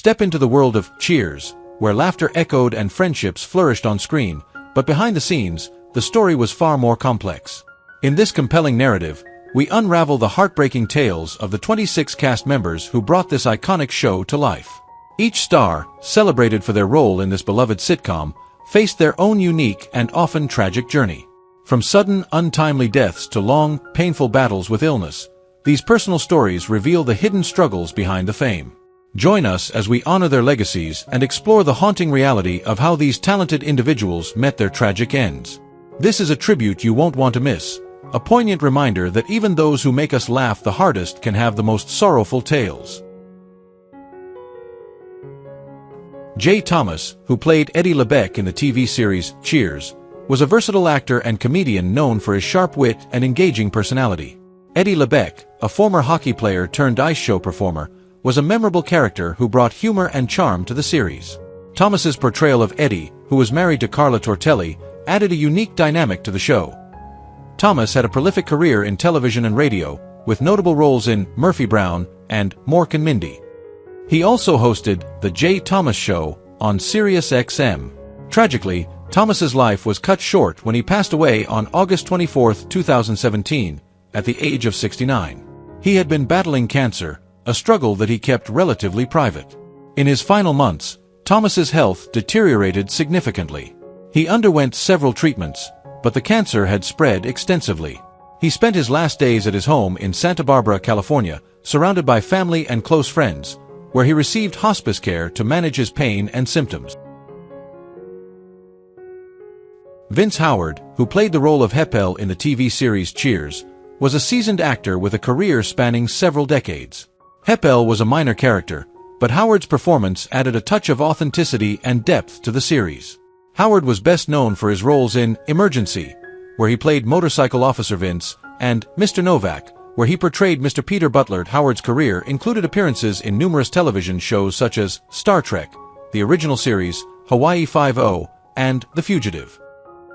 Step into the world of Cheers, where laughter echoed and friendships flourished on screen, but behind the scenes, the story was far more complex. In this compelling narrative, we unravel the heartbreaking tales of the 26 cast members who brought this iconic show to life. Each star, celebrated for their role in this beloved sitcom, faced their own unique and often tragic journey. From sudden, untimely deaths to long, painful battles with illness, these personal stories reveal the hidden struggles behind the fame. Join us as we honor their legacies and explore the haunting reality of how these talented individuals met their tragic ends. This is a tribute you won't want to miss, a poignant reminder that even those who make us laugh the hardest can have the most sorrowful tales. Jay Thomas, who played Eddie LeBec in the TV series Cheers, was a versatile actor and comedian known for his sharp wit and engaging personality. Eddie LeBec, a former hockey player turned ice show performer, was a memorable character who brought humor and charm to the series. Thomas's portrayal of Eddie, who was married to Carla Tortelli, added a unique dynamic to the show. Thomas had a prolific career in television and radio, with notable roles in Murphy Brown and Mork and Mindy. He also hosted The Jay Thomas Show on Sirius XM. Tragically, Thomas's life was cut short when he passed away on August 24, 2017, at the age of 69. He had been battling cancer, a struggle that he kept relatively private. In his final months, Thomas's health deteriorated significantly. He underwent several treatments, but the cancer had spread extensively. He spent his last days at his home in Santa Barbara, California, surrounded by family and close friends, where he received hospice care to manage his pain and symptoms. Vince Howard, who played the role of Hepel in the TV series Cheers, was a seasoned actor with a career spanning several decades. Hepel was a minor character, but Howard's performance added a touch of authenticity and depth to the series. Howard was best known for his roles in Emergency, where he played motorcycle officer Vince, and Mr. Novak, where he portrayed Mr. Peter Butler. Howard's career included appearances in numerous television shows such as Star Trek, the original series, Hawaii Five-0, and The Fugitive.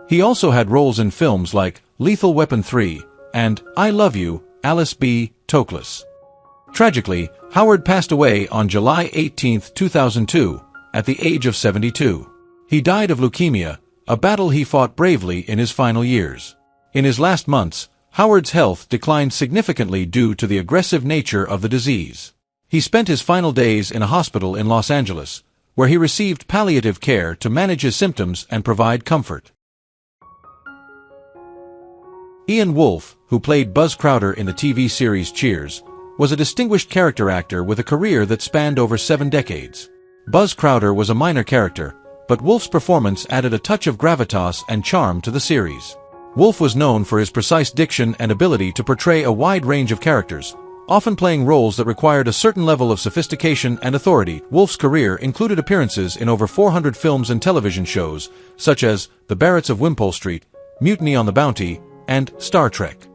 He also had roles in films like Lethal Weapon 3 and I Love You, Alice B. Toklas. Tragically, Howard passed away on July 18, 2002, at the age of 72. He died of leukemia, a battle he fought bravely in his final years. In his last months, Howard's health declined significantly due to the aggressive nature of the disease. He spent his final days in a hospital in Los Angeles, where he received palliative care to manage his symptoms and provide comfort. Ian Wolfe, who played Buzz Crowder in the TV series Cheers, was a distinguished character actor with a career that spanned over 7 decades. Buzz Crowder was a minor character, but Wolfe's performance added a touch of gravitas and charm to the series. Wolfe was known for his precise diction and ability to portray a wide range of characters, often playing roles that required a certain level of sophistication and authority. Wolfe's career included appearances in over 400 films and television shows, such as The Barretts of Wimpole Street, Mutiny on the Bounty, and Star Trek.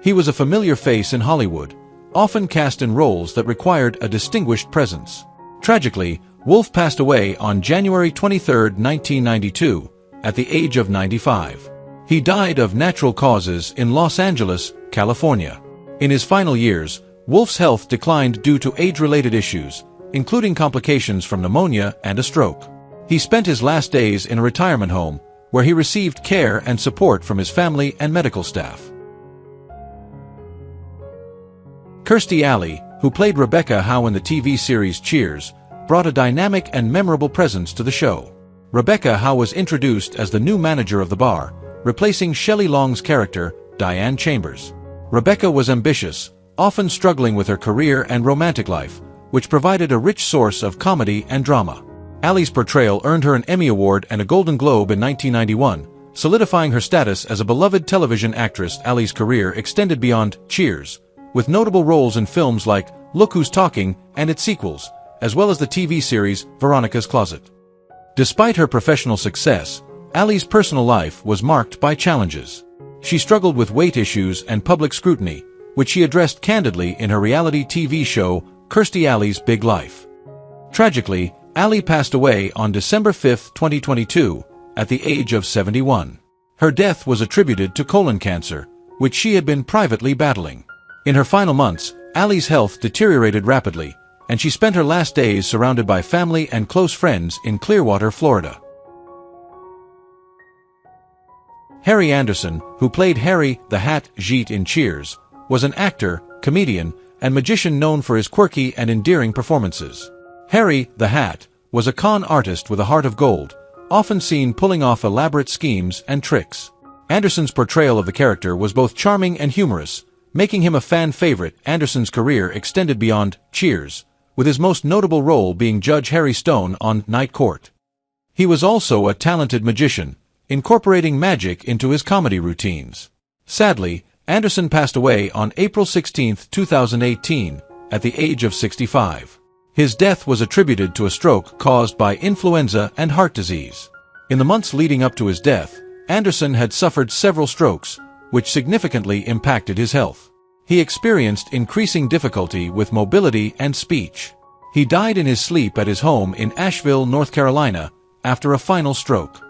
He was a familiar face in Hollywood, often cast in roles that required a distinguished presence. Tragically, Wolfe passed away on January 23, 1992, at the age of 95. He died of natural causes in Los Angeles, California. In his final years, Wolfe's health declined due to age-related issues, including complications from pneumonia and a stroke. He spent his last days in a retirement home, where he received care and support from his family and medical staff. Kirsty Ally, who played Rebecca Howe in the TV series Cheers, brought a dynamic and memorable presence to the show. Rebecca Howe was introduced as the new manager of the bar, replacing Shelley Long's character, Diane Chambers. Rebecca was ambitious, often struggling with her career and romantic life, which provided a rich source of comedy and drama. Ally's portrayal earned her an Emmy Award and a Golden Globe in 1991, solidifying her status as a beloved television actress. Ally's career extended beyond Cheers, with notable roles in films like Look Who's Talking and its sequels, as well as the TV series Veronica's Closet. Despite her professional success, Ally's personal life was marked by challenges. She struggled with weight issues and public scrutiny, which she addressed candidly in her reality TV show Kirsty Ally's Big Life. Tragically, Ally passed away on December 5, 2022, at the age of 71. Her death was attributed to colon cancer, which she had been privately battling. In her final months, Ally's health deteriorated rapidly, and she spent her last days surrounded by family and close friends in Clearwater, Florida. Harry Anderson, who played Harry the Hat Jeet in Cheers, was an actor, comedian, and magician known for his quirky and endearing performances. Harry the Hat was a con artist with a heart of gold, often seen pulling off elaborate schemes and tricks. Anderson's portrayal of the character was both charming and humorous, making him a fan favorite. Anderson's career extended beyond Cheers, with his most notable role being Judge Harry Stone on Night Court. He was also a talented magician, incorporating magic into his comedy routines. Sadly, Anderson passed away on April 16, 2018, at the age of 65. His death was attributed to a stroke caused by influenza and heart disease. In the months leading up to his death, Anderson had suffered several strokes, which significantly impacted his health. He experienced increasing difficulty with mobility and speech. He died in his sleep at his home in Asheville, North Carolina, after a final stroke.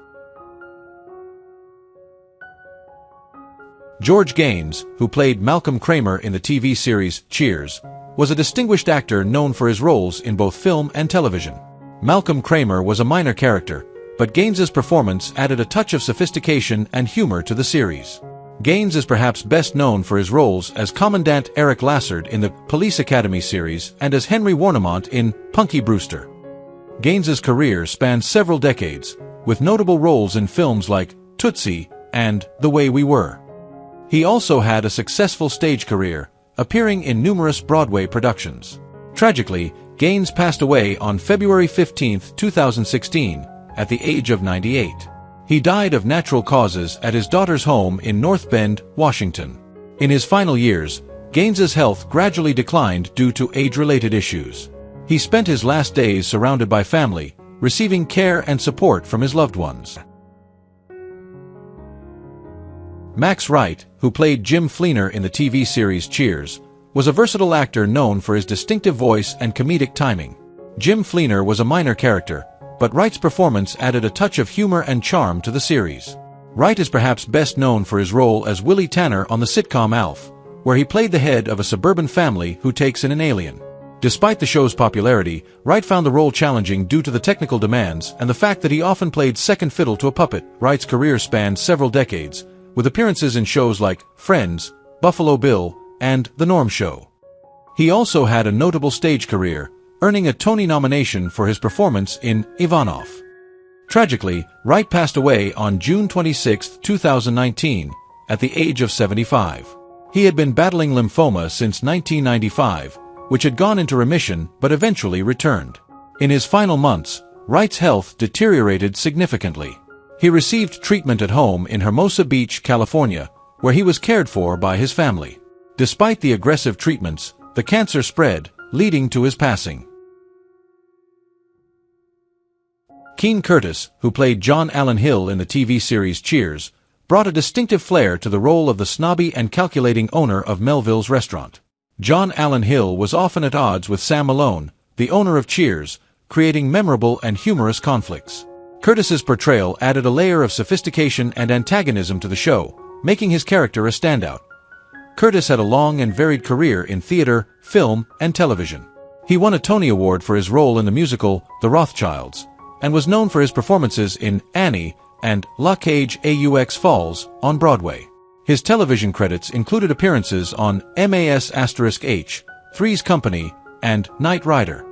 George Gaines, who played Malcolm Kramer in the TV series Cheers, was a distinguished actor known for his roles in both film and television. Malcolm Kramer was a minor character, but Gaines's performance added a touch of sophistication and humor to the series. Gaines is perhaps best known for his roles as Commandant Eric Lassard in the Police Academy series and as Henry Warnemont in Punky Brewster. Gaines's career spans several decades, with notable roles in films like Tootsie and The Way We Were. He also had a successful stage career, appearing in numerous Broadway productions. Tragically, Gaines passed away on February 15, 2016, at the age of 98. He died of natural causes at his daughter's home in North Bend, Washington. In his final years, Gaines's health gradually declined due to age-related issues. He spent his last days surrounded by family, receiving care and support from his loved ones. Max Wright, who played Jim Fleener in the TV series Cheers, was a versatile actor known for his distinctive voice and comedic timing. Jim Fleener was a minor character, but Wright's performance added a touch of humor and charm to the series. Wright is perhaps best known for his role as Willie Tanner on the sitcom Alf, where he played the head of a suburban family who takes in an alien. Despite the show's popularity, Wright found the role challenging due to the technical demands and the fact that he often played second fiddle to a puppet. Wright's career spanned several decades, with appearances in shows like Friends, Buffalo Bill, and The Norm Show. He also had a notable stage career, earning a Tony nomination for his performance in Ivanov. Tragically, Wright passed away on June 26, 2019, at the age of 75. He had been battling lymphoma since 1995, which had gone into remission but eventually returned. In his final months, Wright's health deteriorated significantly. He received treatment at home in Hermosa Beach, California, where he was cared for by his family. Despite the aggressive treatments, the cancer spread, leading to his passing. Keene Curtis, who played John Allen Hill in the TV series Cheers, brought a distinctive flair to the role of the snobby and calculating owner of Melville's restaurant. John Allen Hill was often at odds with Sam Malone, the owner of Cheers, creating memorable and humorous conflicts. Curtis's portrayal added a layer of sophistication and antagonism to the show, making his character a standout. Curtis had a long and varied career in theater, film, and television. He won a Tony Award for his role in the musical The Rothschilds, and was known for his performances in Annie and La Cage aux Folles on Broadway. His television credits included appearances on MAS*H, Three's Company, and Knight Rider.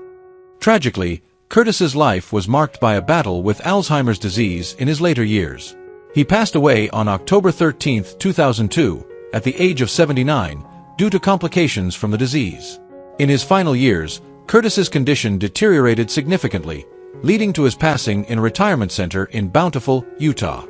Tragically, Curtis's life was marked by a battle with Alzheimer's disease in his later years. He passed away on October 13, 2002, at the age of 79, due to complications from the disease. In his final years, Curtis's condition deteriorated significantly, leading to his passing in a retirement center in Bountiful, Utah.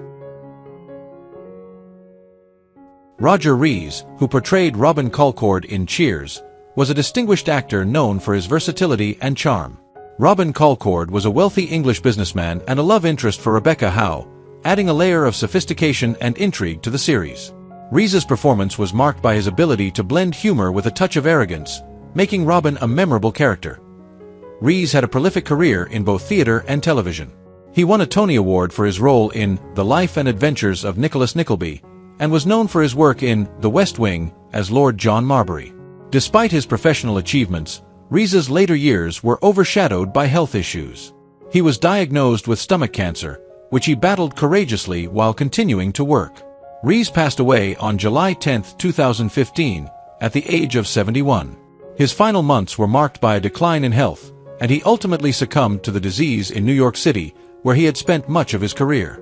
Roger Reeves, who portrayed Robin Colcord in Cheers, was a distinguished actor known for his versatility and charm. Robin Colcord was a wealthy English businessman and a love interest for Rebecca Howe, adding a layer of sophistication and intrigue to the series. Reeves's performance was marked by his ability to blend humor with a touch of arrogance, making Robin a memorable character. Reeves had a prolific career in both theater and television. He won a Tony Award for his role in The Life and Adventures of Nicholas Nickleby, and was known for his work in The West Wing as Lord John Marbury. Despite his professional achievements, Reeves's later years were overshadowed by health issues. He was diagnosed with stomach cancer, which he battled courageously while continuing to work. Reeves passed away on July 10, 2015, at the age of 71. His final months were marked by a decline in health, and he ultimately succumbed to the disease in New York City, where he had spent much of his career.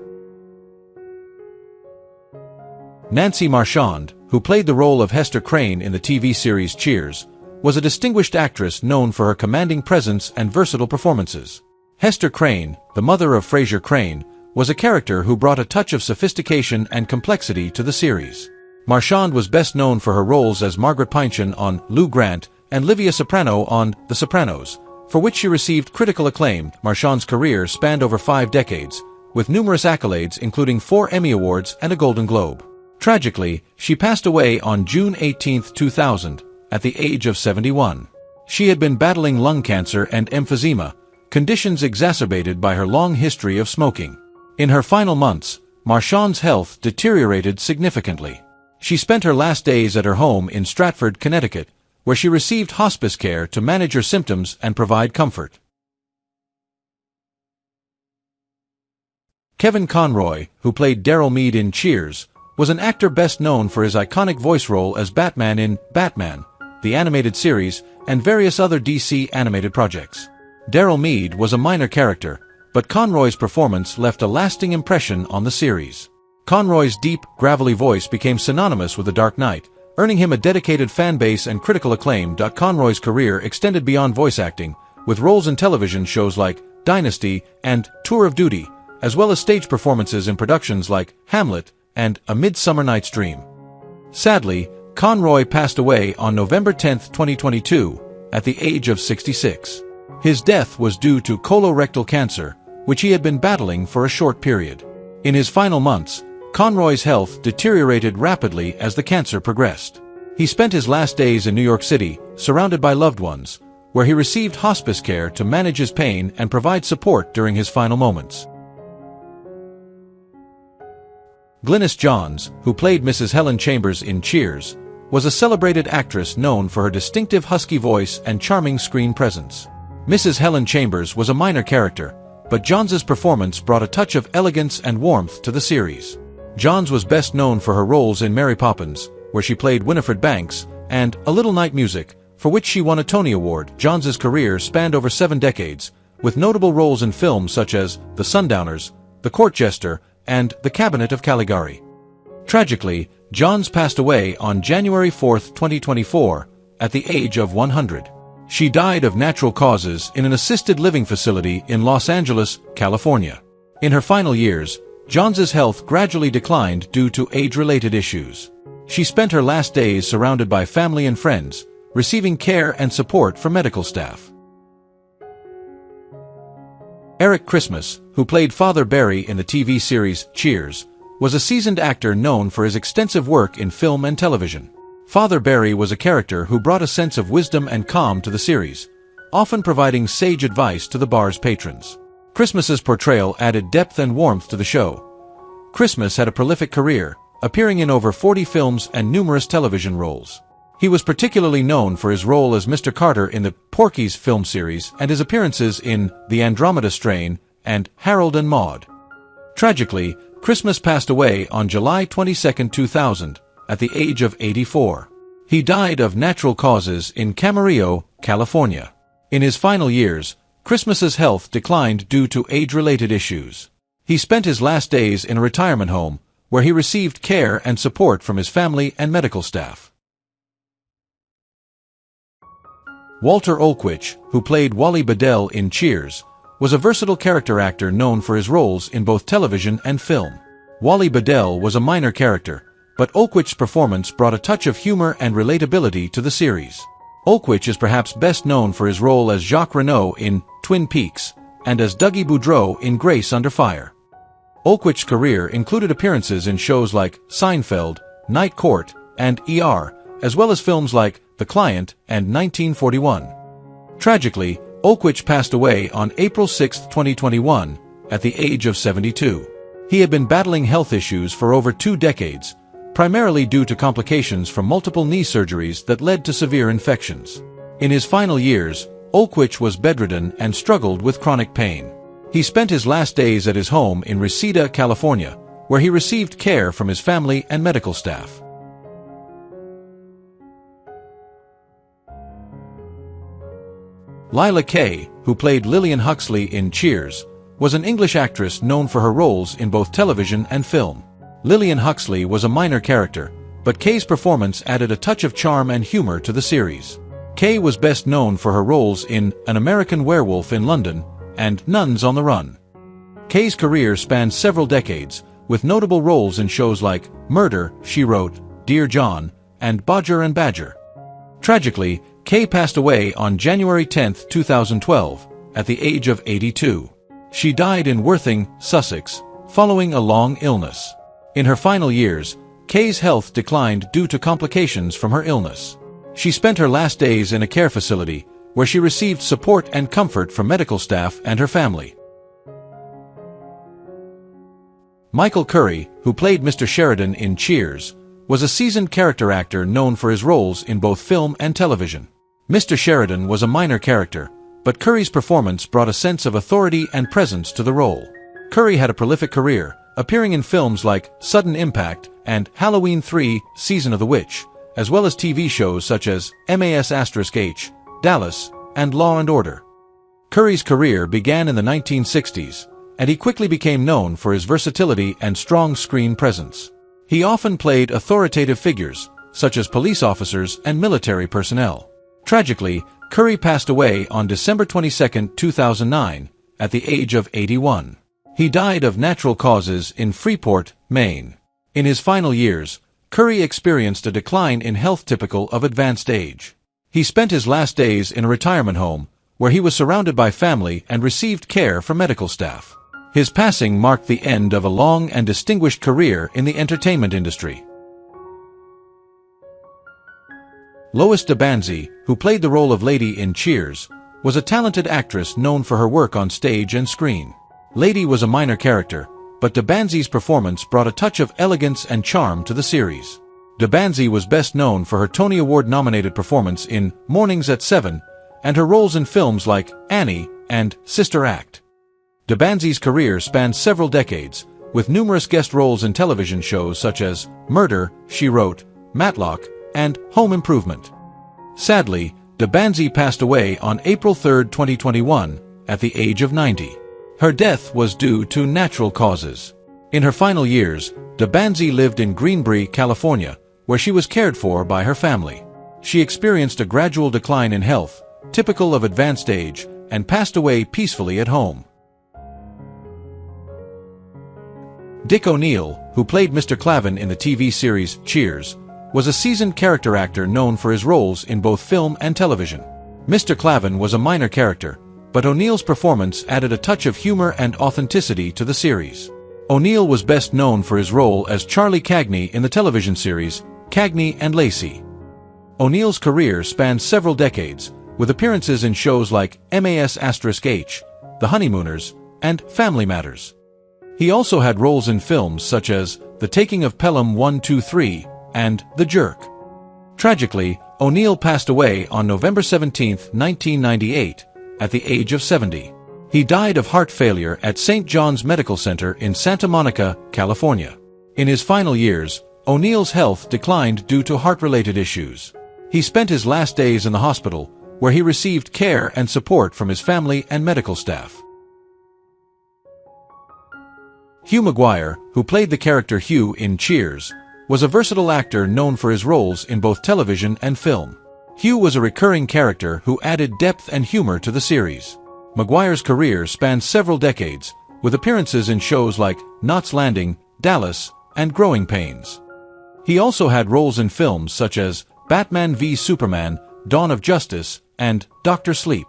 Nancy Marshon, who played the role of Hester Crane in the TV series Cheers, was a distinguished actress known for her commanding presence and versatile performances. Hester Crane, the mother of Frasier Crane, was a character who brought a touch of sophistication and complexity to the series. Marshon was best known for her roles as Margaret Pynchon on Lou Grant and Livia Soprano on The Sopranos, for which she received critical acclaim. Marshon's career spanned over 5 decades, with numerous accolades including 4 Emmy Awards and a Golden Globe. Tragically, she passed away on June 18, 2000, at the age of 71. She had been battling lung cancer and emphysema, conditions exacerbated by her long history of smoking. In her final months, Marshon's health deteriorated significantly. She spent her last days at her home in Stratford, Connecticut, where she received hospice care to manage her symptoms and provide comfort. Kevin Conroy, who played Daryl Mead in Cheers, was an actor best known for his iconic voice role as Batman in Batman, the animated series, and various other DC animated projects. Daryl Mead was a minor character, but Conroy's performance left a lasting impression on the series. Conroy's deep, gravelly voice became synonymous with The Dark Knight, earning him a dedicated fan base and critical acclaim. Conroy's career extended beyond voice acting, with roles in television shows like Dynasty and Tour of Duty, as well as stage performances in productions like Hamlet and A Midsummer Night's Dream. Sadly, Conroy passed away on November 10, 2022, at the age of 66. His death was due to colorectal cancer, which he had been battling for a short period. In his final months, Conroy's health deteriorated rapidly as the cancer progressed. He spent his last days in New York City, surrounded by loved ones, where he received hospice care to manage his pain and provide support during his final moments. Glennis Johns, who played Mrs. Helen Chambers in Cheers, was a celebrated actress known for her distinctive husky voice and charming screen presence. Mrs. Helen Chambers was a minor character, but Johns's performance brought a touch of elegance and warmth to the series. Johns was best known for her roles in Mary Poppins, where she played Winifred Banks, and A Little Night Music, for which she won a Tony Award. Johns's career spanned over 7 decades, with notable roles in films such as The Sundowners, The Court Jester, and The Cabinet of Caligari. Tragically, Johns passed away on January 4, 2024, at the age of 100. She died of natural causes in an assisted living facility in Los Angeles, California. In her final years, Johns's health gradually declined due to age-related issues. She spent her last days surrounded by family and friends, receiving care and support from medical staff. Eric Christmas, who played Father Barry in the TV series Cheers, was a seasoned actor known for his extensive work in film and television. Father Barry was a character who brought a sense of wisdom and calm to the series, often providing sage advice to the bar's patrons. Christmas's portrayal added depth and warmth to the show. Christmas had a prolific career, appearing in over 40 films and numerous television roles. He was particularly known for his role as Mr. Carter in the Porky's film series and his appearances in The Andromeda Strain and Harold and Maude. Tragically, Christmas passed away on July 22, 2000, at the age of 84. He died of natural causes in Camarillo, California. In his final years, Christmas's health declined due to age-related issues. He spent his last days in a retirement home, where he received care and support from his family and medical staff. Walter Ulbrich, who played Wally Bedell in Cheers, was a versatile character actor known for his roles in both television and film. Wally Bedell was a minor character, but Ulbrich's performance brought a touch of humor and relatability to the series. Ulbrich is perhaps best known for his role as Jacques Renault in Twin Peaks and as Dougie Boudreau in Grace Under Fire. Ulbrich's career included appearances in shows like Seinfeld, Night Court, and ER, as well as films like The Client and 1941. Tragically, Ulbrich passed away on April 6, 2021, at the age of 72. He had been battling health issues for over 2 decades, primarily due to complications from multiple knee surgeries that led to severe infections. In his final years, Ulbrich was bedridden and struggled with chronic pain. He spent his last days at his home in Reseda, California, where he received care from his family and medical staff. Layla Kay, who played Lillian Huxley in Cheers, was an English actress known for her roles in both television and film. Lillian Huxley was a minor character, but Kay's performance added a touch of charm and humor to the series. Kay was best known for her roles in An American Werewolf in London and Nuns on the Run. Kay's career spanned several decades, with notable roles in shows like Murder, She Wrote, Dear John, and Bodger and Badger. Tragically, Kay passed away on January 10, 2012, at the age of 82. She died in Worthing, Sussex, following a long illness. In her final years, Kay's health declined due to complications from her illness. She spent her last days in a care facility, where she received support and comfort from medical staff and her family. Michael Curry, who played Mr. Sheridan in Cheers, was a seasoned character actor known for his roles in both film and television. Mr. Sheridan was a minor character, but Curry's performance brought a sense of authority and presence to the role. Curry had a prolific career, appearing in films like Sudden Impact and Halloween 3: Season of the Witch, as well as TV shows such as MAS*H, Dallas, and Law and Order. Curry's career began in the 1960s, and he quickly became known for his versatility and strong screen presence. He often played authoritative figures, such as police officers and military personnel. Tragically, Curry passed away on December 22, 2009, at the age of 81. He died of natural causes in Freeport, Maine. In his final years, Curry experienced a decline in health typical of advanced age. He spent his last days in a retirement home, where he was surrounded by family and received care from medical staff. His passing marked the end of a long and distinguished career in the entertainment industry. Lois Dean, who played the role of Lady in Cheers, was a talented actress known for her work on stage and screen. Lady was a minor character, but Dean's performance brought a touch of elegance and charm to the series. Dean was best known for her Tony Award-nominated performance in Mornings at 7 and her roles in films like Annie and Sister Act. Dean's career spanned several decades, with numerous guest roles in television shows such as Murder, She Wrote, Matlock, and Home Improvement. Sadly, Dean passed away on April 3, 2021, at the age of 90. Her death was due to natural causes. In her final years, Dean lived in Greenbury, California, where she was cared for by her family. She experienced a gradual decline in health, typical of advanced age, and passed away peacefully at home. Dick ONeal, who played Mr. Clavin in the TV series Cheers, was a seasoned character actor known for his roles in both film and television. Mr. Clavin was a minor character, but ONeal's performance added a touch of humor and authenticity to the series. ONeal was best known for his role as Charlie Cagney in the television series Cagney and Lacey. ONeal's career spanned several decades, with appearances in shows like MAS*H, The Honeymooners, and Family Matters. He also had roles in films such as The Taking of Pelham 1, 2, 3, and The Jerk. Tragically, ONeal passed away on November 17, 1998, at the age of 70. He died of heart failure at St. John's Medical Center in Santa Monica, California. In his final years, ONeal's health declined due to heart-related issues. He spent his last days in the hospital, where he received care and support from his family and medical staff. Hugh Maguire, who played the character Hugh in Cheers, was a versatile actor known for his roles in both television and film. Hugh was a recurring character who added depth and humor to the series. Maguire's career spanned several decades, with appearances in shows like Knots Landing, Dallas, and Growing Pains. He also had roles in films such as Batman v Superman, Dawn of Justice, and Dr. Sleep.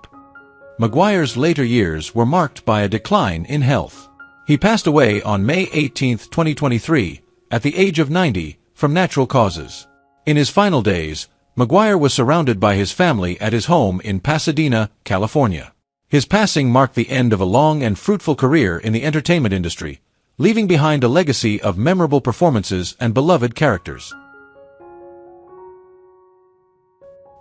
Maguire's later years were marked by a decline in health. He passed away on May 18, 2023, at the age of 90, from natural causes. In his final days, Maguire was surrounded by his family at his home in Pasadena, California. His passing marked the end of a long and fruitful career in the entertainment industry, leaving behind a legacy of memorable performances and beloved characters.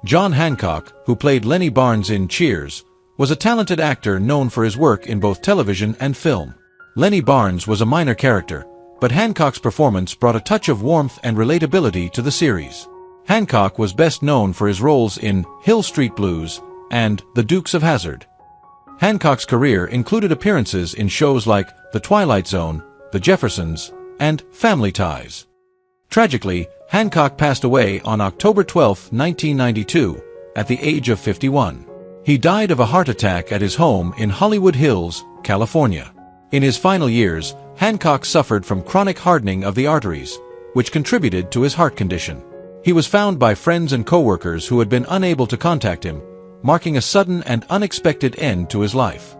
John Hancock, who played Lenny Barnes in Cheers, was a talented actor known for his work in both television and film. Lenny Barnes was a minor character, but Hancock's performance brought a touch of warmth and relatability to the series. Hancock was best known for his roles in Hill Street Blues and The Dukes of Hazzard. Hancock's career included appearances in shows like The Twilight Zone, The Jeffersons, and Family Ties. Tragically, Hancock passed away on October 12, 1992, at the age of 51. He died of a heart attack at his home in Hollywood Hills, California. In his final years, Hancock suffered from chronic hardening of the arteries, which contributed to his heart condition. He was found by friends and co-workers who had been unable to contact him, marking a sudden and unexpected end to his life.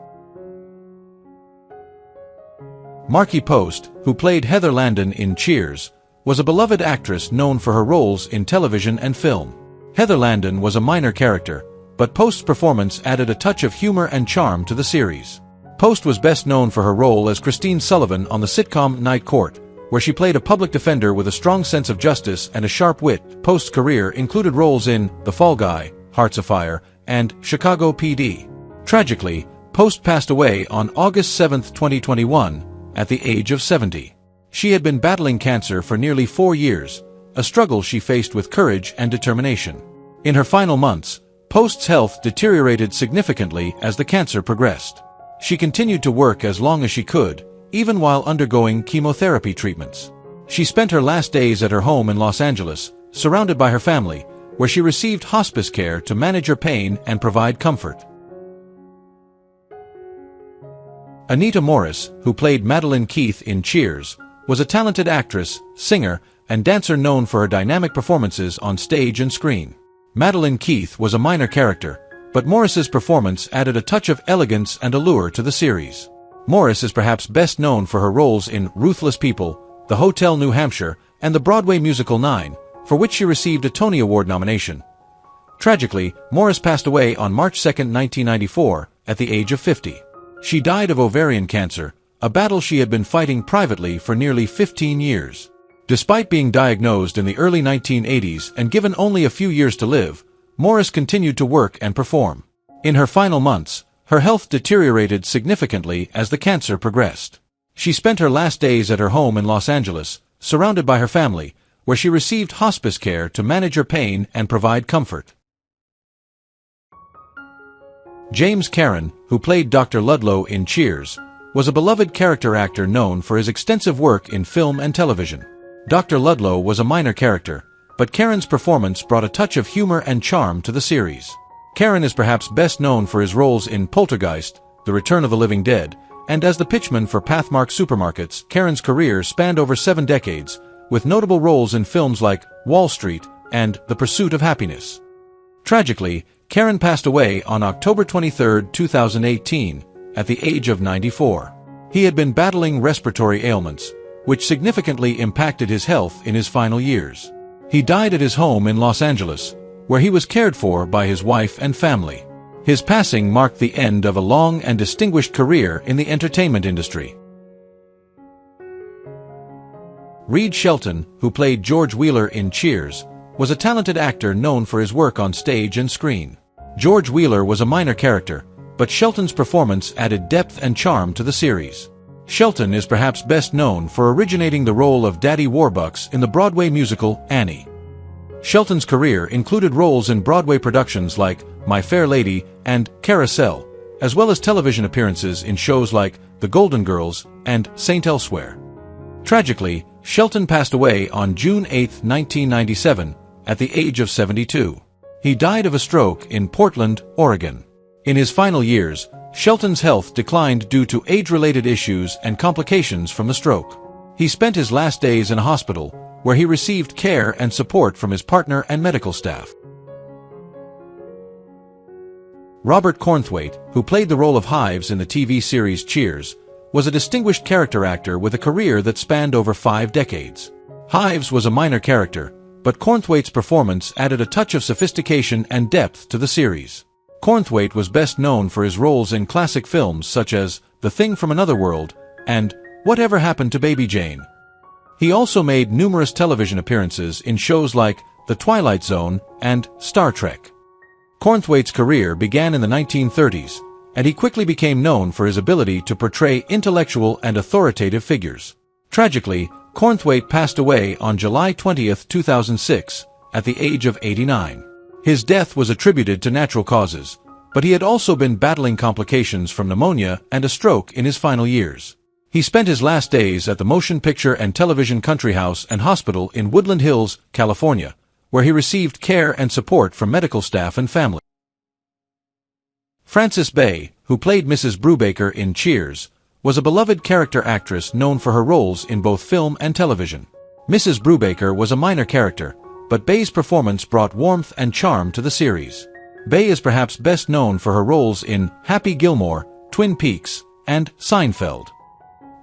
Markie Post, who played Heather Landon in Cheers, was a beloved actress known for her roles in television and film. Heather Landon was a minor character, but Post's performance added a touch of humor and charm to the series. Post was best known for her role as Christine Sullivan on the sitcom Night Court, where she played a public defender with a strong sense of justice and a sharp wit. Post's career included roles in The Fall Guy, Hearts of Fire, and Chicago PD. Tragically, Post passed away on August 7, 2021, at the age of 70. She had been battling cancer for nearly 4 years, a struggle she faced with courage and determination. In her final months, Post's health deteriorated significantly as the cancer progressed. She continued to work as long as she could, even while undergoing chemotherapy treatments. She spent her last days at her home in Los Angeles, surrounded by her family, where she received hospice care to manage her pain and provide comfort. Anita Morris, who played Madeline Keith in Cheers, was a talented actress, singer, and dancer known for her dynamic performances on stage and screen. Madeline Keith was a minor character, but Morris's performance added a touch of elegance and allure to the series. Morris is perhaps best known for her roles in Ruthless People, The Hotel New Hampshire, and the Broadway musical 9, for which she received a Tony Award nomination. Tragically, Morris passed away on March 2, 1994, at the age of 50. She died of ovarian cancer, a battle she had been fighting privately for nearly 15 years. Despite being diagnosed in the early 1980s and given only a few years to live, Morris continued to work and perform. In her final months, her health deteriorated significantly as the cancer progressed. She spent her last days at her home in Los Angeles, surrounded by her family, where she received hospice care to manage her pain and provide comfort. James Karen, who played Dr. Ludlow in Cheers, was a beloved character actor known for his extensive work in film and television. Dr. Ludlow was a minor character, but Karen's performance brought a touch of humor and charm to the series. Karen is perhaps best known for his roles in Poltergeist, The Return of the Living Dead, and as the pitchman for Pathmark Supermarkets. Karen's career spanned over 7 decades, with notable roles in films like Wall Street and The Pursuit of Happiness. Tragically, Karen passed away on October 23, 2018, at the age of 94. He had been battling respiratory ailments, which significantly impacted his health in his final years. He died at his home in Los Angeles, where he was cared for by his wife and family. His passing marked the end of a long and distinguished career in the entertainment industry. Reed Shelton, who played George Wheeler in Cheers, was a talented actor known for his work on stage and screen. George Wheeler was a minor character, but Shelton's performance added depth and charm to the series. Shelton is perhaps best known for originating the role of Daddy Warbucks in the Broadway musical Annie. Shelton's career included roles in Broadway productions like My Fair Lady and Carousel, as well as television appearances in shows like The Golden Girls and Saint Elsewhere. Tragically, Shelton passed away on June 8, 1997, at the age of 72. He died of a stroke in Portland, Oregon. In his final years, Shelton's health declined due to age-related issues and complications from the stroke. He spent his last days in a hospital, where he received care and support from his partner and medical staff. Robert Cornthwaite, who played the role of Hives in the TV series Cheers, was a distinguished character actor with a career that spanned over 5 decades. Hives was a minor character, but Cornthwaite's performance added a touch of sophistication and depth to the series. Cornthwaite was best known for his roles in classic films such as The Thing from Another World and Whatever Happened to Baby Jane. He also made numerous television appearances in shows like The The Twilight Zone, and Star Trek. Cornthwaite's career began in the 1930s, and he quickly became known for his ability to portray intellectual and authoritative figures. Tragically, Cornthwaite passed away on July 20, 2006, at the age of 89. His death was attributed to natural causes, but he had also been battling complications from pneumonia and a stroke in his final years. He spent his last days at the Motion Picture and Television Country House and Hospital in Woodland Hills, California, where he received care and support from medical staff and family. Frances Bay, who played Mrs. Brubaker in Cheers, was a beloved character actress known for her roles in both film and television. Mrs. Brubaker was a minor character, but Bay's performance brought warmth and charm to the series. Bay is perhaps best known for her roles in Happy Gilmore, Twin Peaks, and Seinfeld.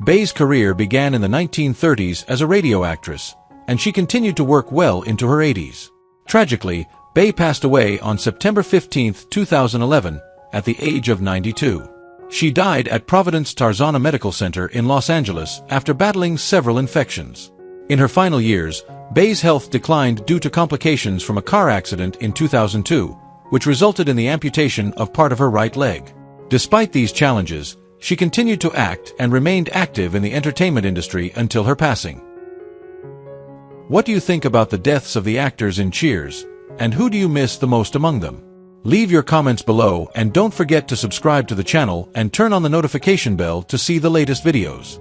Bay's career began in the 1930s as a radio actress, and she continued to work well into her 80s. Tragically, Bay passed away on September 15, 2011, at the age of 92. She died at Providence Tarzana Medical Center in Los Angeles after battling several infections. In her final years, Bay's health declined due to complications from a car accident in 2002, which resulted in the amputation of part of her right leg. Despite these challenges, she continued to act and remained active in the entertainment industry until her passing. What do you think about the deaths of the actors in Cheers, and who do you miss the most among them? Leave your comments below and don't forget to subscribe to the channel and turn on the notification bell to see the latest videos.